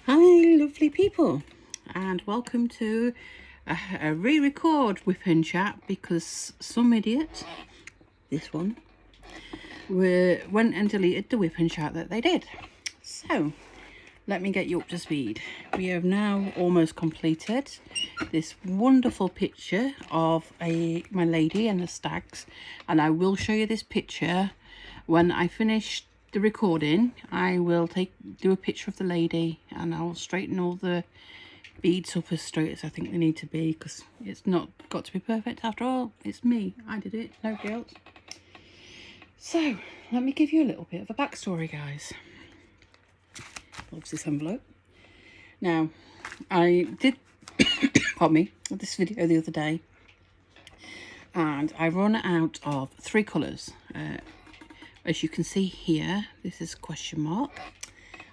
Hi lovely people, and welcome to a re-record Whip and Chat because some idiot, this one, went and deleted the Whip and Chat that they did. So let me get you up to speed. We have now almost completed this wonderful picture of my lady and the stags, and I will show you this picture when I finish the recording. I will do a picture of the lady and I'll straighten all the beads up as straight as I think they need to be, because it's not got to be perfect after all. It's me, I did it, nobody else. So let me give you a little bit of a backstory, guys. Loves this envelope. Now, I did pardon me, this video the other day, and I run out of 3 colours. As you can see here, this is question mark.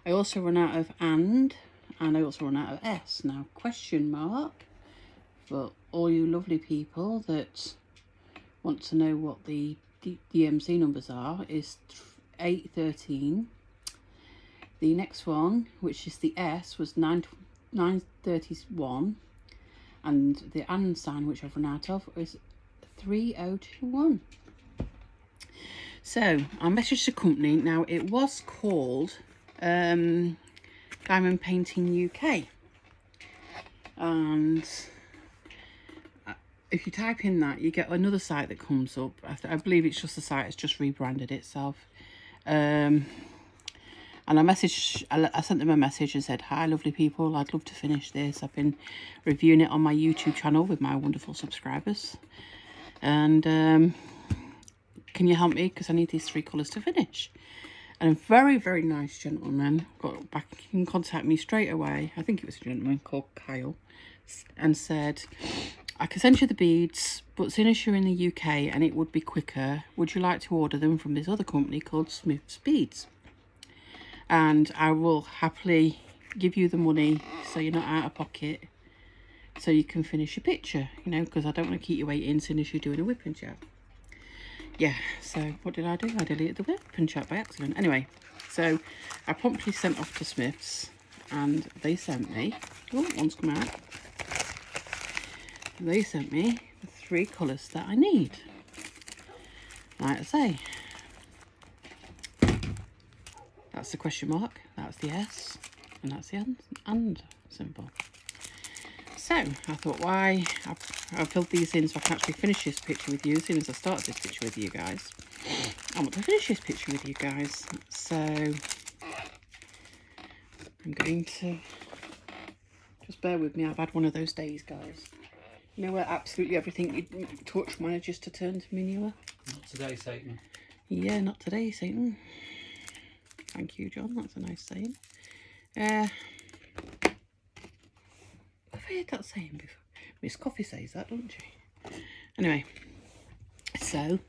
I also run out of and I also run out of S. Now, question mark, for all you lovely people that want to know what the DMC numbers are, is 813. The next one, which is the S, was 931, and the and sign, which I've run out of, is 3021. So I messaged the company. Now, it was called Diamond Painting UK, and if you type in that, you get another site that comes up. I believe it's just the site has just rebranded itself. And I sent them a message and said, hi lovely people, I'd love to finish this. I've been reviewing it on my YouTube channel with my wonderful subscribers, and can you help me, because I need these 3 colours to finish. And a very, very nice gentleman got back in contact with me straight away. I think it was a gentleman called Kyle, and said, I can send you the beads, but seeing as you're in the UK and it would be quicker, would you like to order them from this other company called Smith's Beads? And I will happily give you the money so you're not out of pocket, so you can finish your picture, you know, because I don't want to keep you waiting as soon as you're doing a Whip and Chat. Yeah, so what did I do? I deleted the Whip and Chat by accident. Anyway, so I promptly sent off to Smith's, and they sent me, oh, one's come out. They sent me the 3 colours that I need. Like I say, that's the question mark, that's the S, and that's the and symbol. So I thought, why, I've filled these in so I can actually finish this picture with you. As soon as I start this picture with you guys, I want to finish this picture with you guys. So I'm going to, just bear with me, I've had one of those days, guys. You know where absolutely everything you touch manages to turn to manure? Not today, Satan. Yeah, not today, Satan. Thank you, John, that's a nice saying. I've heard that saying before. Miss Coffee says that, doesn't she? Anyway, so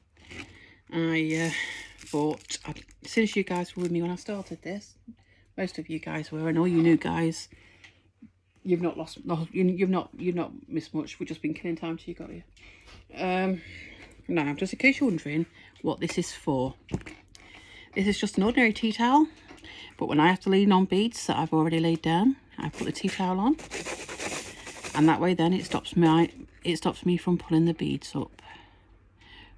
I thought, since you guys were with me when I started this, most of you guys were, and all you new guys, you've not lost, you've not missed much. We've just been killing time till you got here. Now, just in case you're wondering what this is for, this is just an ordinary tea towel, but when I have to lean on beads that I've already laid down, I put the tea towel on, and that way then it stops me from pulling the beads up.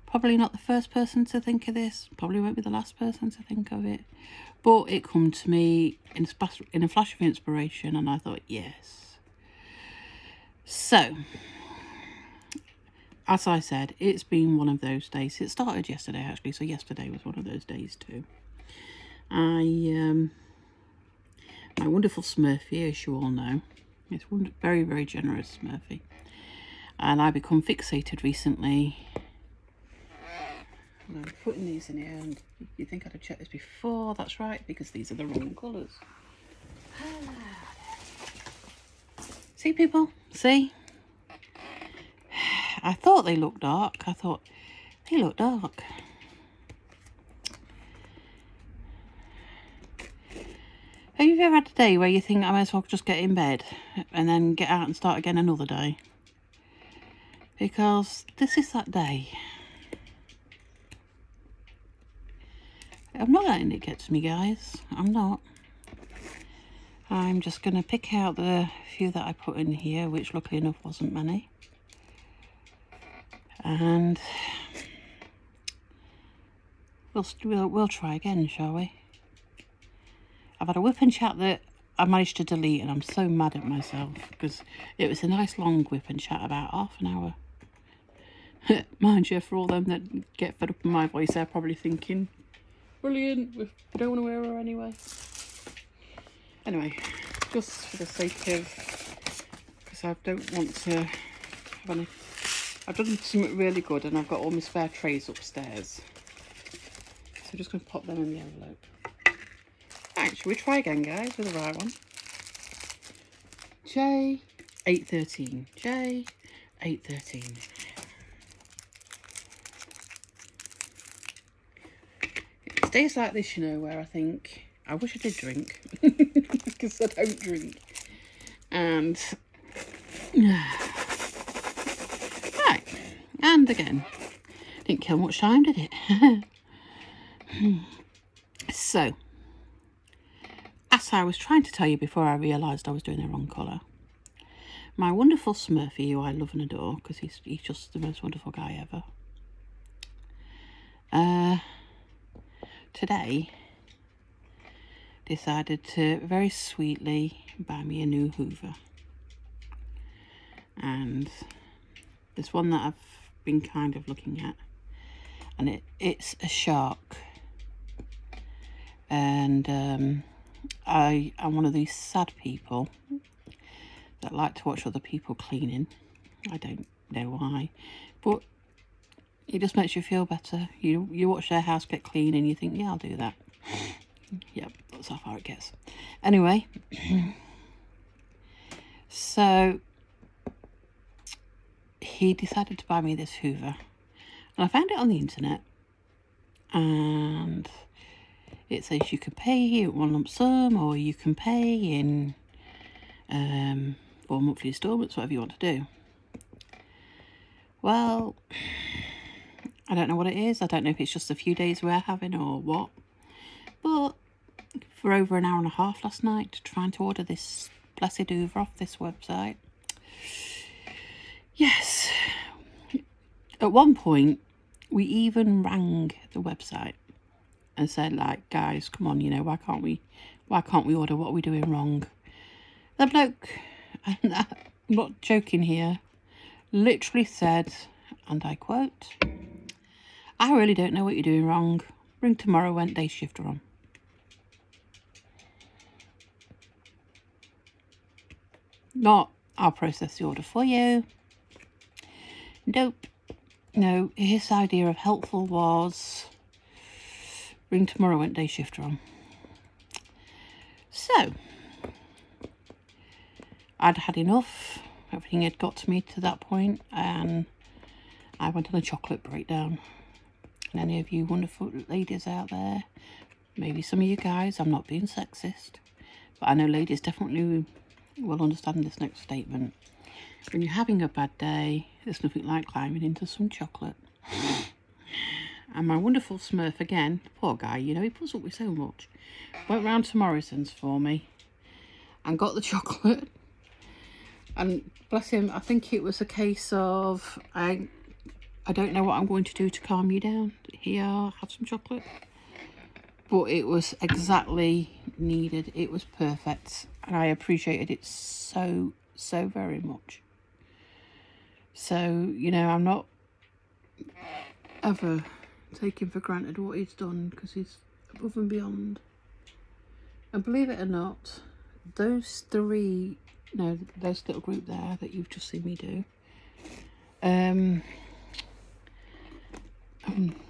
Probably not the first person to think of this, probably won't be the last person to think of it, but it come to me in a flash of inspiration, and I thought, yes. So, as I said, it's been one of those days. It started yesterday, actually, so yesterday was one of those days too. My wonderful Smurfy, as you all know, it's very, very generous Smurfy, and I become fixated recently. And I'm putting these in here, and you think I'd have checked this before. That's right, because these are the wrong colours. See, people? See? I thought they looked dark. I thought, they look dark. Have you ever had a day where you think I might as well just get in bed and then get out and start again another day? Because this is that day. I'm not letting it get to me, guys. I'm not. I'm just going to pick out the few that I put in here, which luckily enough wasn't many. And we'll try again, shall we? I've had a whip and chat that I managed to delete, and I'm so mad at myself because it was a nice long whip and chat, about half an hour. Mind you, for all them that get fed up with my voice, they're probably thinking, brilliant, we don't want to wear her anyway. Anyway, just for the sake of, because I don't want to have any, I've done something really good and I've got all my spare trays upstairs. So I'm just going to pop them in the envelope. Right, shall we try again, guys, with the right one? J813. J813. It's days like this, you know, where I think, I wish I did drink. Because I don't drink. And... right. And again. Didn't kill much time, did it? So... as I was trying to tell you before I realised I was doing the wrong colour, my wonderful Smurfy, who I love and adore, because he's just the most wonderful guy ever, today decided to very sweetly buy me a new Hoover. And there's one that I've been kind of looking at, and it's a shark. And I'm one of these sad people that like to watch other people cleaning. I don't know why, but it just makes you feel better. You watch their house get clean and you think, yeah, I'll do that. Yep, that's how far it gets. Anyway, so he decided to buy me this Hoover, and I found it on the internet, and it says you can pay in one lump sum, or you can pay in 4 monthly instalments, whatever you want to do. Well, I don't know what it is. I don't know if it's just a few days we're having or what. But for over an hour and a half last night trying to order this blessed Hoover off this website. Yes. At one point, we even rang the website and said, like, guys, come on, you know, why can't we order? What are we doing wrong? The bloke, and I'm not joking here, literally said, and I quote, I really don't know what you're doing wrong. Ring tomorrow when day shift are on. Not, I'll process the order for you. Nope. No, his idea of helpful was ring tomorrow when day shift are on. So, I'd had enough. Everything had got to me to that point, and I went on a chocolate breakdown. And any of you wonderful ladies out there, maybe some of you guys, I'm not being sexist, but I know ladies definitely will understand this next statement. When you're having a bad day, there's nothing like climbing into some chocolate. And my wonderful Smurf, again, poor guy, you know, he puts up with so much, went round to Morrison's for me and got the chocolate. And bless him, I think it was a case of, I don't know what I'm going to do to calm you down. Here, have some chocolate. But it was exactly needed. It was perfect. And I appreciated it so, so very much. So, you know, I'm not ever taking for granted what he's done, because he's above and beyond. And believe it or not, those three, no, those little group there that you've just seen me do,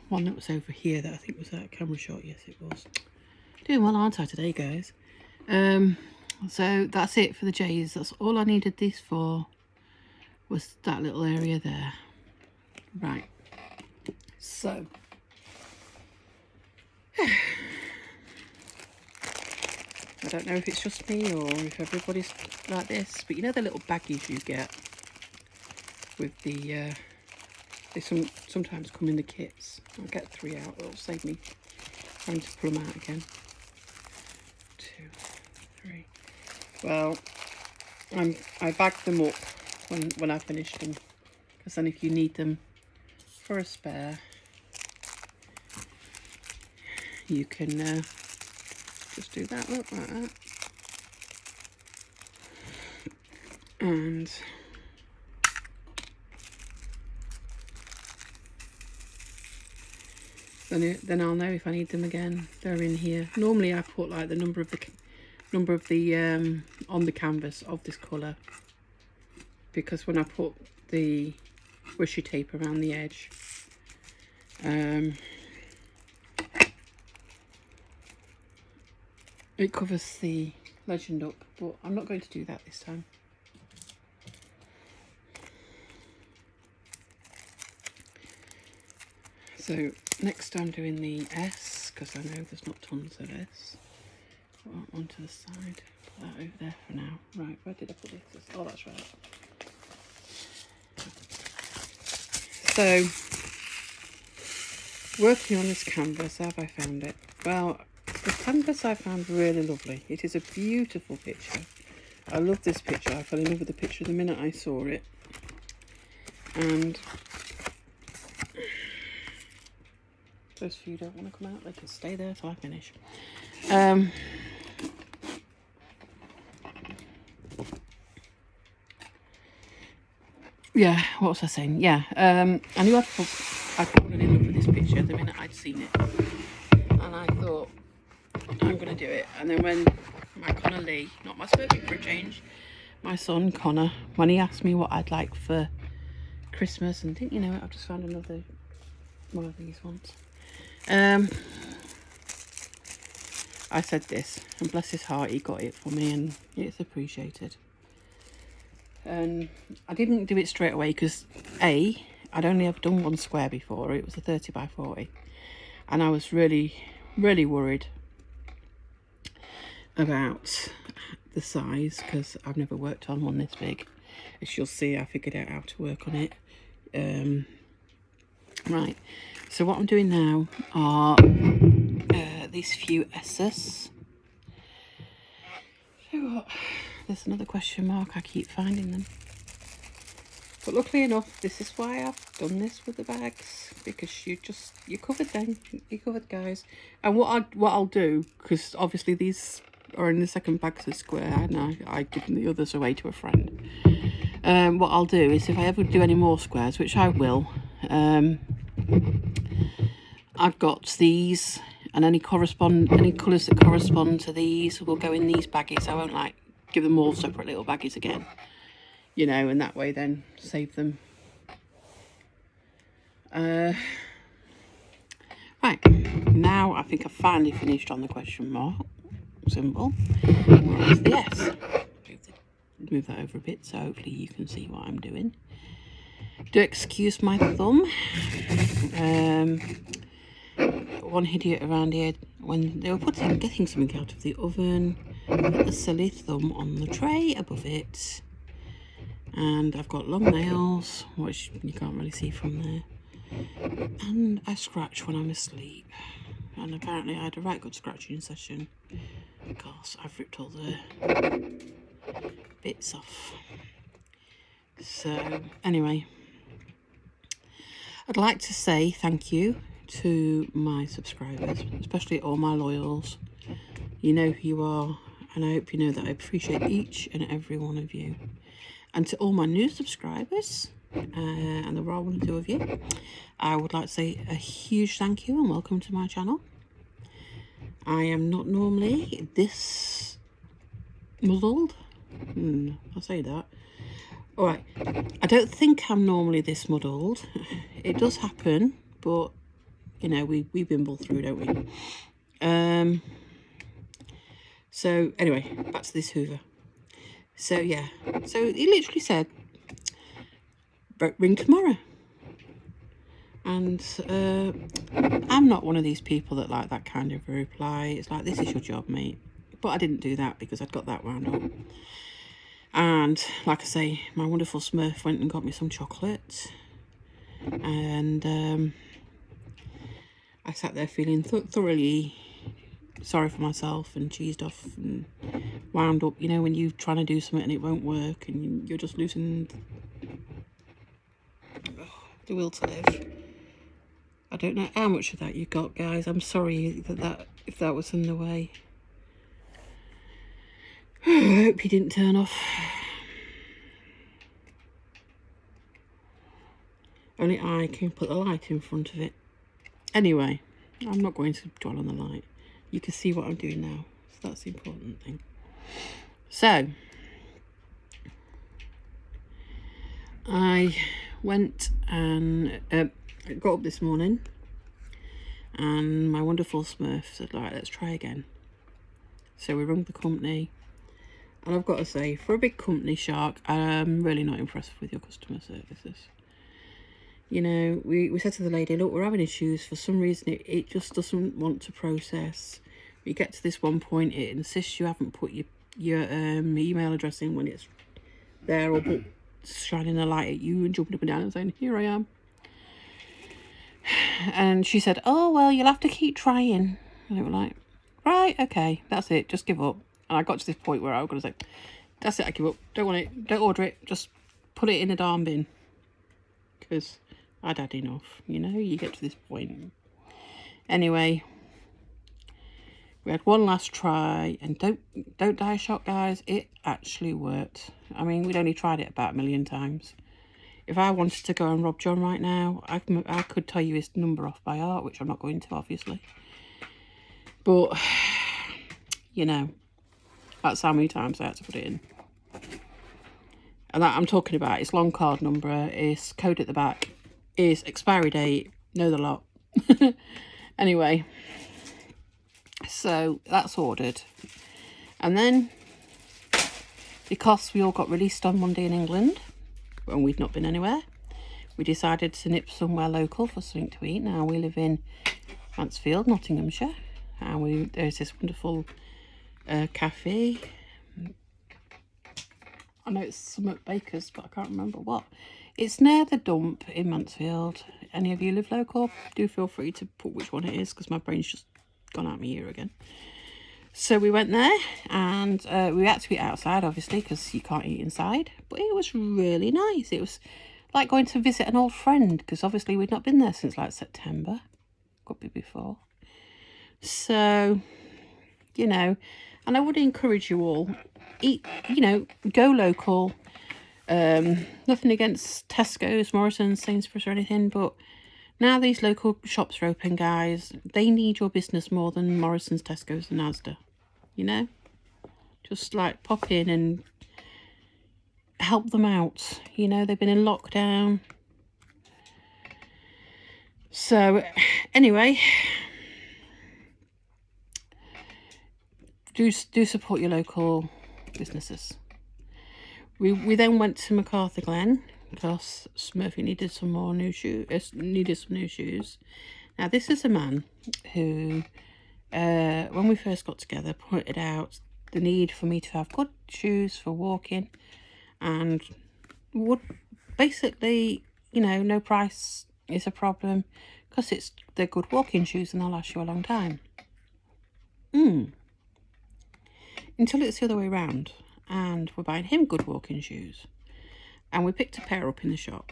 one that was over here that I think was that camera shot, yes it was. Doing well, aren't I, today, guys? So that's it for the J's. That's all I needed this for, was that little area there. Right, so I don't know if it's just me or if everybody's like this, but you know the little baggies you get with the they sometimes come in the kits. I'll get 3 out, it'll save me having to pull them out again. 2, 3. Well, I bagged them up when I finished them, because then if you need them for a spare, you can just do that, look, like that. And then I'll know if I need them again. They're in here. Normally I put like the number of the on the canvas of this colour, because when I put the washi tape around the edge, it covers the legend up, but I'm not going to do that this time. So next I'm doing the S, because I know there's not tons of S. Put that one to the side, put that over there for now. Right, where did I put this? Oh, that's right. So, working on this canvas, have I found it? Well, the canvas I found really lovely. It is a beautiful picture. I love this picture. I fell in love with the picture the minute I saw it. And those few don't want to come out, they can stay there till I finish. Yeah, what was I saying? Yeah, I knew I'd fallen in love with this picture the minute I'd seen it. And I thought, I'm going to do it. And then when my Connor Lee, not my smoking for a change, my son Connor, when he asked me what I'd like for Christmas, and didn't you know it, I've just found another one of these ones. I said this, and bless his heart, he got it for me, and it's appreciated. And I didn't do it straight away because I'd only ever done one square before. It was a 30 by 40, and I was really worried about the size, because I've never worked on one this big. As you'll see, I figured out how to work on it. Right, so what I'm doing now are these few S's. So what? There's another question mark, I keep finding them. But luckily enough, this is why I've done this with the bags, because you're covered then, you're covered, guys. And what I'll do, because obviously these are in the second bag of square, and I've given the others away to a friend. What I'll do is, if I ever do any more squares, which I will, I've got these, and any colours that correspond to these will go in these baggies. I won't like give them all separate little baggies again, you know, and that way then save them. Right, now I think I've finally finished on the question mark symbol. Where's the S? Move that over a bit so hopefully you can see what I'm doing. Do excuse my thumb. One idiot around here, when they were getting something out of the oven, put the silly thumb on the tray above it. And I've got long nails, which you can't really see from there. And I scratch when I'm asleep. And apparently I had a right good scratching session, because I've ripped all the bits off. So anyway, I'd like to say thank you to my subscribers, especially all my loyals. You know who you are, and I hope you know that I appreciate each and every one of you. And to all my new subscribers, and there are 1 or 2 of you, I would like to say a huge thank you and welcome to my channel. I am not normally this muddled. I'll say that. Alright, I don't think I'm normally this muddled. It does happen, but you know, we bimble through, don't we? So anyway, back to this Hoover. So yeah, so he literally said, ring tomorrow. And I'm not one of these people that like that kind of a reply. It's like, this is your job, mate. But I didn't do that because I'd got that wound up. And like I say, my wonderful Smurf went and got me some chocolate. And I sat there feeling thoroughly sorry for myself and cheesed off and wound up, you know, when you're trying to do something and it won't work and you're just losing the will to live. I don't know how much of that you got, guys. I'm sorry if that was in the way. I hope you didn't turn off. Only I can put the light in front of it. Anyway, I'm not going to dwell on the light. You can see what I'm doing now. So that's the important thing. So, I went and got up this morning and my wonderful Smurf said, right, let's try again. So we rung the company. And I've got to say, for a big company, Shark, I'm really not impressed with your customer services. You know, we said to the lady, look, we're having issues. For some reason, it just doesn't want to process. We get to this one point, it insists you haven't put your email address in when it's there, or but shining a light at you and jumping up and down and saying, here I am. And she said, oh, well, you'll have to keep trying. And they were like, right, okay, that's it, just give up. And I got to this point where I was going to say, that's it, I give up. Don't want it, don't order it, just put it in a darn bin. Because I'd had enough, you know, you get to this point. Anyway, we had one last try, and don't die shocked, guys, it actually worked. I mean, we'd only tried it about 1 million times. If I wanted to go and rob John right now, I could tell you his number off by heart, which I'm not going to, obviously. But, you know, that's how many times I had to put it in. And that I'm talking about, it's long card number, it's code at the back, it's expiry date, know the lot. Anyway, so that's ordered. And then, because we all got released on Monday in England, when we'd not been anywhere, we decided to nip somewhere local for something to eat. Now we live in Mansfield, Nottinghamshire, and there's this wonderful cafe. I know it's some at Baker's, but I can't remember what. It's near the dump in Mansfield. Any of you live local, do feel free to put which one it is, because my brain's just gone out my ear again. So we went there, and we had to eat outside, obviously, because you can't eat inside. But it was really nice. It was like going to visit an old friend, because obviously we'd not been there since like September. Could be before. So, you know, and I would encourage you all, eat, you know, go local. Nothing against Tesco's, Morrison's, Sainsbury's or anything, but now these local shops are open, guys. They need your business more than Morrison's, Tesco's and Asda, you know? Just like pop in and help them out. You know, they've been in lockdown. So, anyway, do support your local businesses. We then went to MacArthur Glen because Smurfy needed some new shoes. Now, this is a man who, when we first got together, pointed out the need for me to have good shoes for walking, and would basically, you know, no price is a problem because they're good walking shoes and they'll last you a long time. Until it's the other way around, and we're buying him good walking shoes, and we picked a pair up in the shop,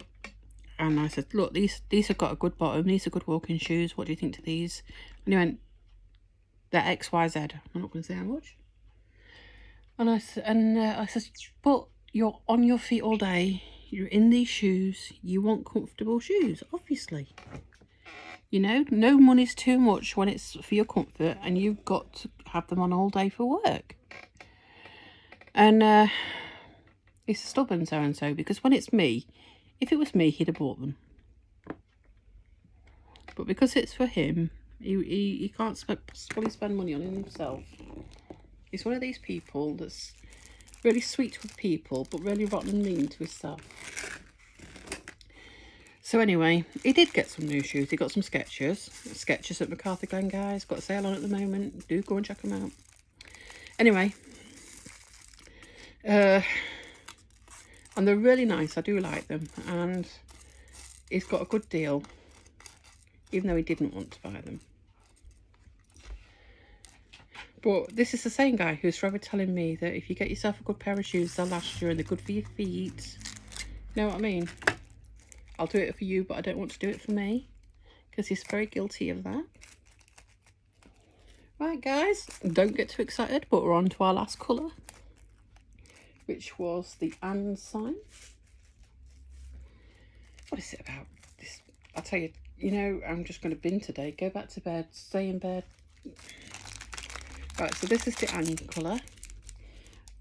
and I said, look, these have got a good bottom, these are good walking shoes, what do you think to these? And he went, they're XYZ. I'm not going to say how much. And I said, but you're on your feet all day, you're in these shoes, you want comfortable shoes, obviously. You know, no money's too much when it's for your comfort, and you've got to have them on all day for work. And he's a stubborn so-and-so, because when it's me, if it was me, he'd have bought them. But because it's for him, he can't fully spend money on himself. He's one of these people that's really sweet with people, but really rotten and mean to himself. So anyway, he did get some new shoes. He got some Skechers at MacArthur Glen, guys. Got a sale on at the moment. Do go and check them out. Anyway, and they're really nice. I do like them, and he's got a good deal, even though he didn't want to buy them. But this is the same guy who's forever telling me that if you get yourself a good pair of shoes, they'll last you and they're good for your feet. You know what I mean? I'll do it for you, but I don't want to do it for me, because he's very guilty of that. Right, guys, don't get too excited, but we're on to our last colour, which was the and sign. What is it about this? I'll tell you, you know, I'm just going to bin today. Go back to bed, stay in bed. Right, so this is the and colour.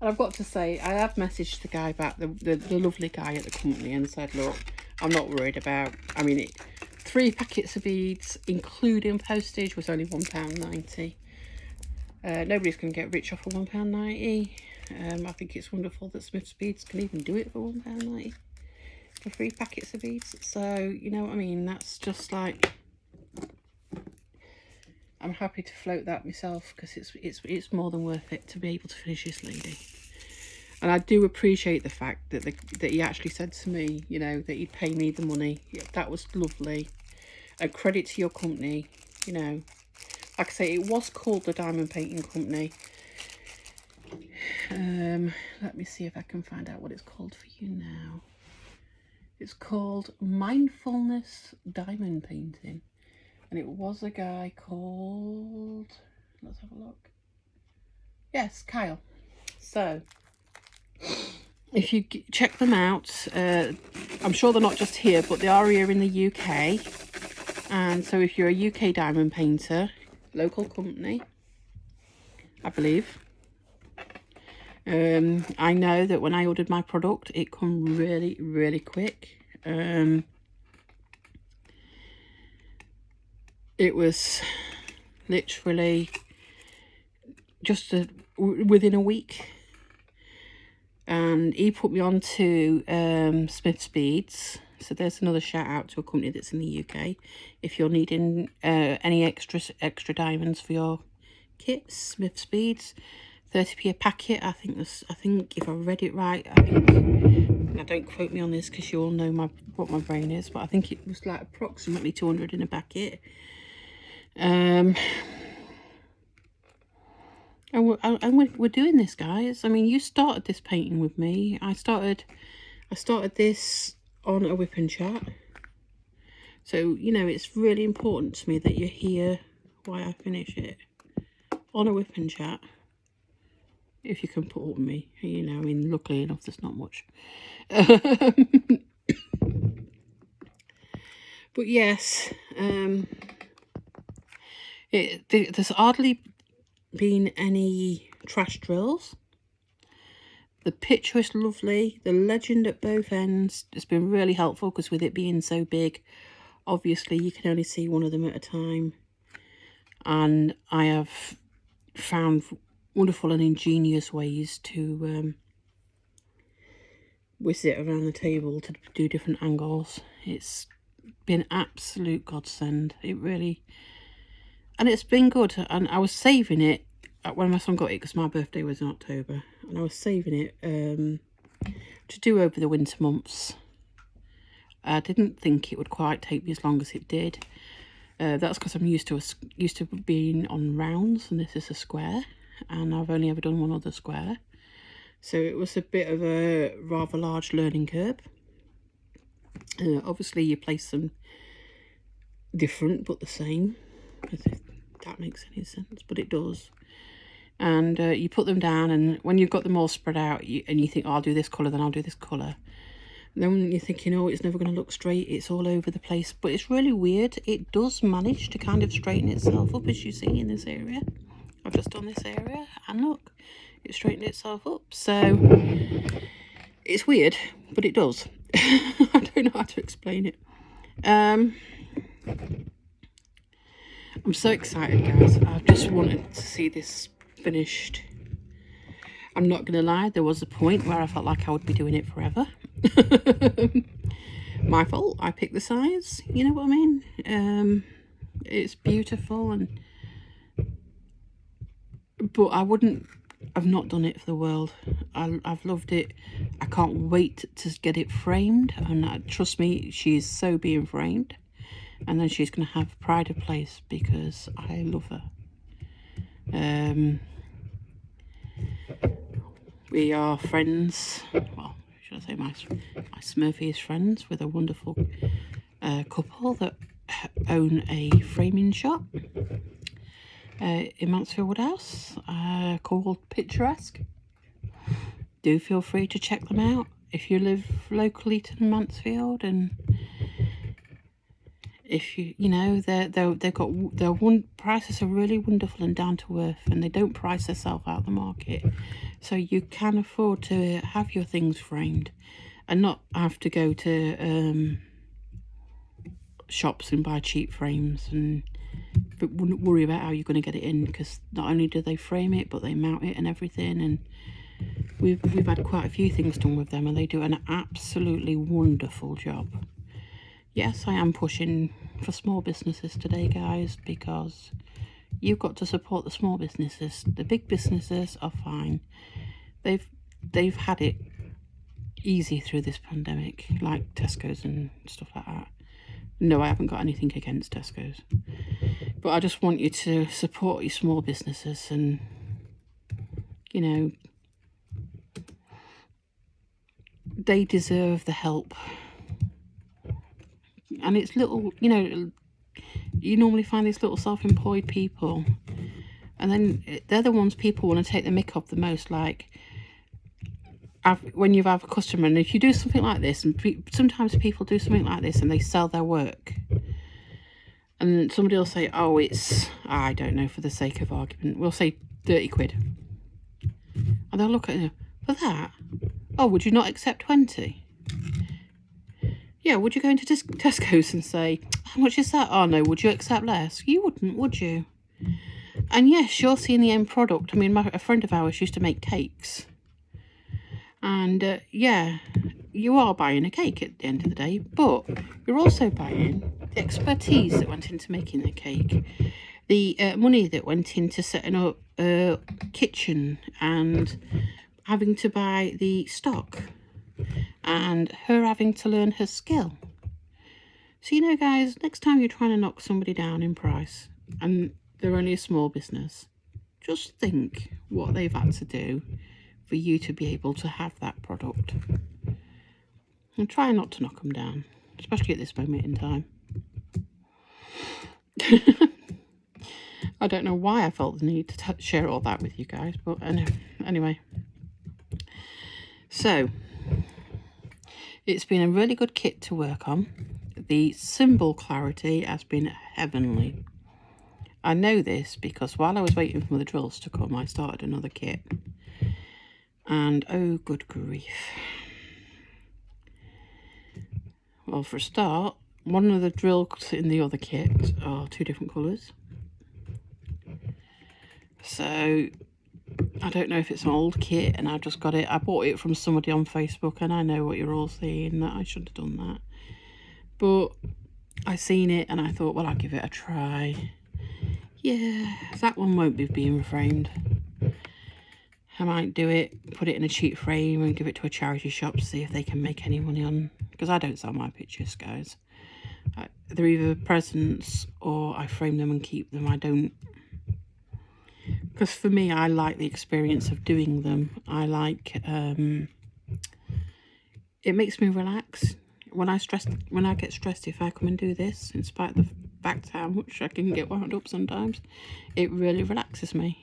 And I've got to say, I have messaged the guy back, the lovely guy at the company, and said, look, I'm not worried about, I mean, 3 packets of beads, including postage, was only £1.90. Nobody's going to get rich off of £1.90. I think it's wonderful that Smith's Beads can even do it for £1.90 for 3 packets of beads. So, you know what I mean? That's just like, I'm happy to float that myself, because it's more than worth it to be able to finish this lady. And I do appreciate the fact that that he actually said to me, you know, that he'd pay me the money. That was lovely. A credit to your company, you know. Like I say, it was called the Diamond Painting Company. Let me see if I can find out what it's called for you now. It's called Mindfulness Diamond Painting. And it was a guy called, let's have a look. Yes, Kyle. So, if you check them out, I'm sure they're not just here, but they are here in the UK. And so if you're a UK diamond painter, local company, I believe. I know that when I ordered my product, it come really, really quick. It was literally just within a week. And he put me on to Smith's Beads. So there's another shout out to a company that's in the UK. If you're needing any extra diamonds for your kits, Smith's Beads, 30p a packet. I think if I read it right, I think, now don't quote me on this because you all know what my brain is, but I think it was like approximately 200 in a packet. And we're doing this, guys. I mean, you started this painting with me. I started this on a whip and chat. So, you know, it's really important to me that you hear why I finish it on a whip and chat. If you can put up with me, you know, I mean, luckily enough, there's not much. But yes, there's hardly been any trash drills. The picture is lovely. The legend at both ends has been really helpful, because with it being so big, obviously you can only see one of them at a time. And I have found wonderful and ingenious ways to whisk it around the table to do different angles. It's been absolute godsend. It really, and it's been good. And I was saving it when my son got it, because my birthday was in October, and I was saving it to do over the winter months. I didn't think it would quite take me as long as it did. That's because I'm used to being on rounds, and this is a square, and I've only ever done one other square. So it was a bit of a rather large learning curve. Obviously you place them different but the same, as if that makes any sense, but it does. And you put them down, and when you've got them all spread out, and you think, oh, I'll do this colour, then I'll do this colour. And then when you're thinking, oh, it's never going to look straight, it's all over the place. But it's really weird. It does manage to kind of straighten itself up, as you see in this area. I've just done this area, and look, it straightened itself up. So it's weird, but it does. I don't know how to explain it. I'm so excited, guys. I just wanted to see this finished. I'm not gonna lie, there was a point where I felt like I would be doing it forever. My fault, I picked the size, you know what I mean? It's beautiful, but I've not done it for the world. I've loved it. I can't wait to get it framed, and trust me, she's so being framed, and then she's going to have pride of place, because I love her. We are friends, well, should I say my Smurfy is friends with a wonderful couple that own a framing shop in Mansfield Woodhouse called Picturesque. Do feel free to check them out if you live locally to Mansfield, and if you know they've got their prices are really wonderful and down to earth, and they don't price themselves out of the market, so you can afford to have your things framed and not have to go to shops and buy cheap frames and wouldn't worry about how you're going to get it in, because not only do they frame it but they mount it and everything. And we've had quite a few things done with them, and they do an absolutely wonderful job. Yes, I am pushing for small businesses today, guys, because you've got to support the small businesses. The big businesses are fine. They've had it easy through this pandemic, like Tesco's and stuff like that. No, I haven't got anything against Tesco's, but I just want you to support your small businesses, and you know, they deserve the help. And it's little, you know, you normally find these little self-employed people, and then they're the ones people want to take the mick of the most. Like, when you have a customer, and if you do something like this, and sometimes people do something like this and they sell their work, and somebody will say, oh, it's, I don't know, for the sake of argument, we'll say 30 quid. And they'll look at you, for that? Oh, would you not accept 20? Yeah, would you go into Tesco's and say, how much is that? Oh, no, would you accept less? You wouldn't, would you? And yes, you're seeing the end product. I mean, a friend of ours used to make cakes. And yeah, you are buying a cake at the end of the day, but you're also buying the expertise that went into making the cake, the money that went into setting up a kitchen and having to buy the stock, and her having to learn her skill. So, you know, guys, next time you're trying to knock somebody down in price and they're only a small business, just think what they've had to do for you to be able to have that product. And try not to knock them down, especially at this moment in time. I don't know why I felt the need to share all that with you guys, but anyway. So, it's been a really good kit to work on. The symbol clarity has been heavenly. I know this because while I was waiting for the drills to come, I started another kit. And oh, good grief. Well, for a start, one of the drills in the other kit are 2 different colours. So I don't know if it's an old kit and I just got it. I bought it from somebody on Facebook, and I know what you're all saying, that I should have done that. But I seen it and I thought, well, I'll give it a try. Yeah, that one won't be being framed. I might do it, put it in a cheap frame and give it to a charity shop to see if they can make any money on, because I don't sell my pictures, guys. They're either presents or I frame them and keep them. I don't, because for me, I like the experience of doing them. I like, it makes me relax. When I get stressed, if I come and do this, in spite of the fact how much I can get wound up sometimes, it really relaxes me.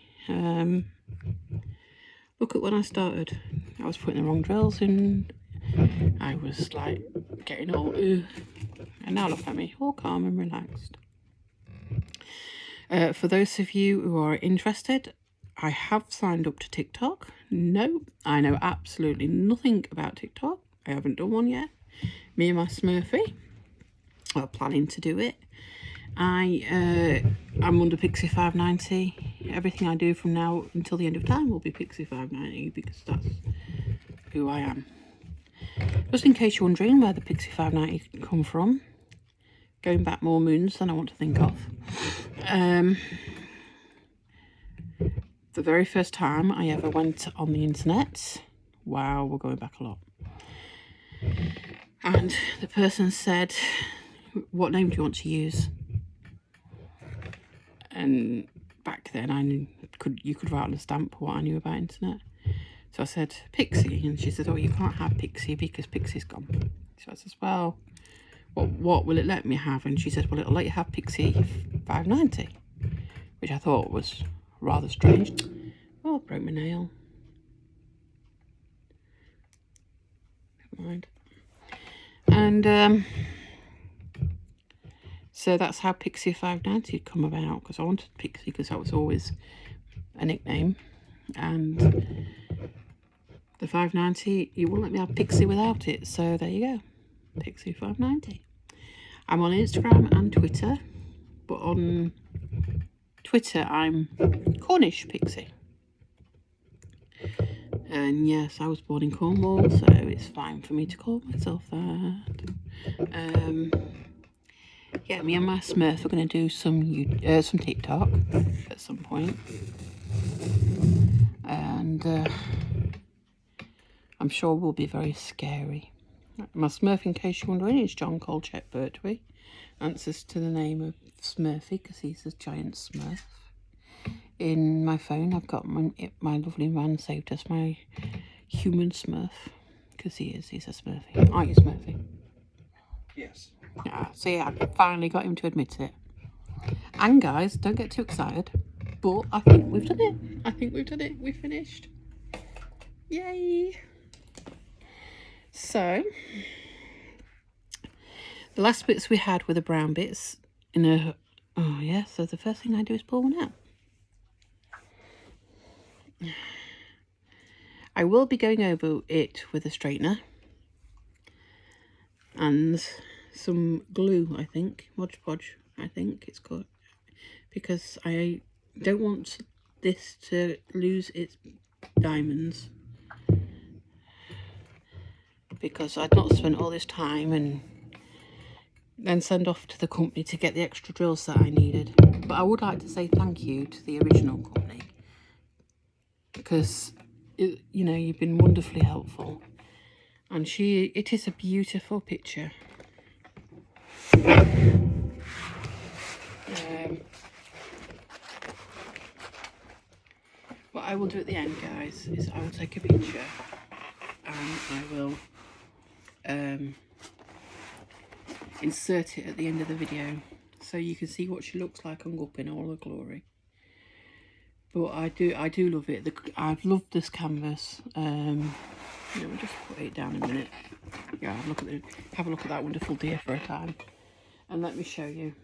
Look at when I started. I was putting the wrong drills in. I was like getting all and now look at me, all calm and relaxed. For those of you who are interested, I have signed up to TikTok. No, I know absolutely nothing about TikTok. I haven't done one yet. Me and my Smurfy are planning to do it. I'm under Pixie 590. Everything I do from now until the end of time will be Pixie 590, because that's who I am. Just in case you're wondering where the Pixie 590 come from, going back more moons than I want to think of. The very first time I ever went on the internet, wow, we're going back a lot, and the person said, what name do you want to use? And back then you could write on a stamp what I knew about internet. So I said Pixie, and she said, oh, you can't have Pixie because Pixie's gone. So I says, well, what will it let me have? And she said, well, it'll let you have Pixie 590, which I thought was rather strange. Oh, I broke my nail. Never mind. And so that's how Pixie 590 had come about, because I wanted Pixie because that was always a nickname. And the 590, you wouldn't let me have Pixie without it. So there you go, Pixie 590. I'm on Instagram and Twitter, but on Twitter I'm Cornish Pixie. And yes, I was born in Cornwall, so it's fine for me to call myself that. Yeah, me and my Smurf are going to do some TikTok at some point. And I'm sure will be very scary. My Smurf, in case you're wondering, is John Colchett Birtwee. Answers to the name of Smurfy because he's a giant Smurf. In my phone, I've got my lovely man saved as my human Smurf because he's a Smurfy. Aren't you, Smurfy? Yes. Yeah, see, I finally got him to admit it. And guys, don't get too excited, but I think we've done it. I think we've done it. We've finished. Yay! So, the last bits we had were the brown bits in a... Oh, yeah, so the first thing I do is pull one out. I will be going over it with a straightener and some glue, I think. Mod Podge, I think it's called. Because I don't want this to lose its diamonds. Because I'd not spent all this time and then send off to the company to get the extra drills that I needed. But I would like to say thank you to the original company. Because, you know, you've been wonderfully helpful. And it is a beautiful picture. What I will do at the end, guys, is I will take a picture and I will insert it at the end of the video so you can see what she looks like hung up in all her glory. But I do love it. I've loved this canvas. Let me just put it down a minute. Yeah, have a look at that wonderful deer for a time, and let me show you.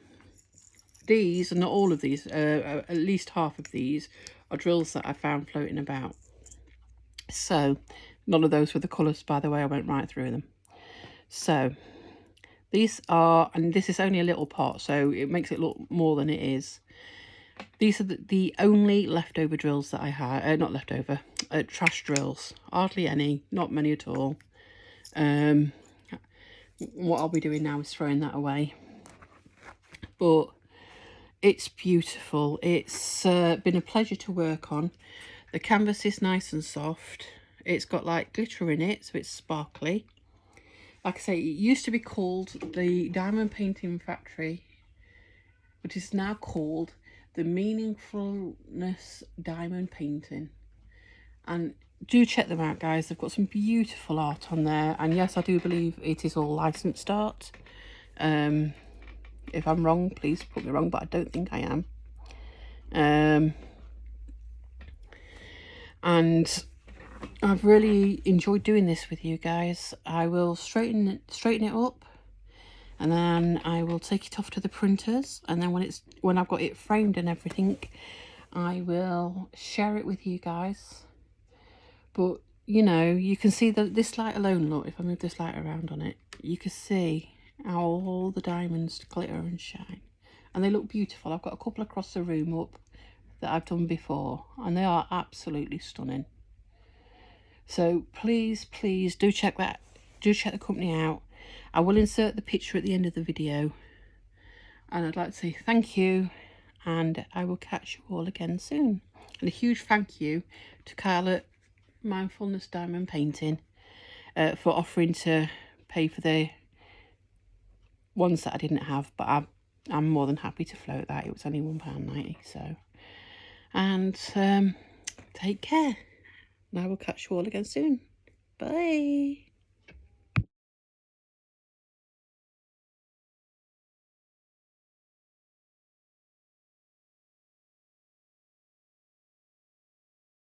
These, and not all of these, at least half of these are drills that I found floating about. So none of those were the colours, by the way. I went right through them. So these are, and this is only a little pot, so it makes it look more than it is. These are the only leftover drills that I had. Not leftover, trash drills. Hardly any, not many at all. What I'll be doing now is throwing that away. But it's beautiful. It's been a pleasure to work on. The canvas is nice and soft. It's got like glitter in it, so it's sparkly. Like I say, it used to be called the Diamond Painting Factory, but it's now called the Meaningfulness Diamond Painting. And do check them out, guys. They've got some beautiful art on there. And yes, I do believe it is all licensed art. If I'm wrong, please put me wrong, but I don't think I am. And I've really enjoyed doing this with you guys. I will straighten it up, and then I will take it off to the printers, and then when I've got it framed and everything, I will share it with you guys. But you know, you can see this light alone. Look, if I move this light around on it, you can see how all the diamonds glitter and shine, and they look beautiful. I've got a couple across the room up that I've done before, and they are absolutely stunning. So please do check the company out. I will insert the picture at the end of the video, and I'd like to say thank you, and I will catch you all again soon. And a huge thank you to Kyle at Mindfulness Diamond Painting for offering to pay for the ones that I didn't have, but I'm more than happy to float that. It was only £1.90, so and take care. And I will catch you all again soon. Bye.